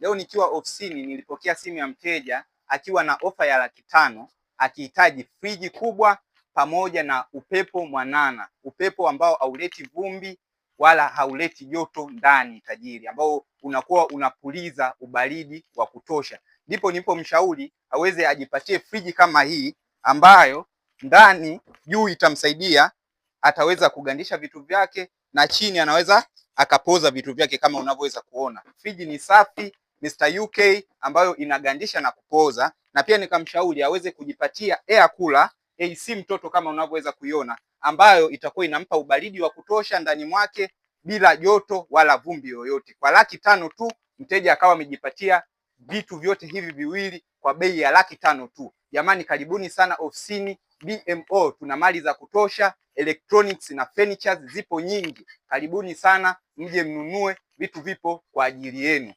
Leo nikiwa ofisini nilipokea simu ya mteja akiwa na ofa ya ₹500,000 akihitaji friji kubwa pamoja na upepo mwanana, upepo ambao hauleti vumbi wala hauleti joto ndani tajiri, ambao unakuwa unapuliza ubaridi wa kutosha. Ndipo nilipomshauri aweze ajipatie friji kama hii ambayo ndani juu itamsaidia, ataweza kugandisha vitu vyake na chini anaweza akapoza vitu vyake kama unavyoweza kuona. Friji ni safi Mr. UK ambayo inagandisha na kupoza, na pia nikamshauri aweze kujipatia air cooler AC mtoto kama unavyoweza kuiona, ambayo itakuwa inampa ubaridi wa kutosha ndani mwake bila joto wala vumbi yoyote. Kwa ₹500,000 tu mteja akawa amejipatia vitu vyote hivi viwili kwa bei ya ₹500,000 tu. Jamani, karibuni sana ofisini BMO, tuna mali za kutosha, electronics na furnitures zipo nyingi. Karibuni sana mje mnunue, vitu vipo kwa ajili yenu.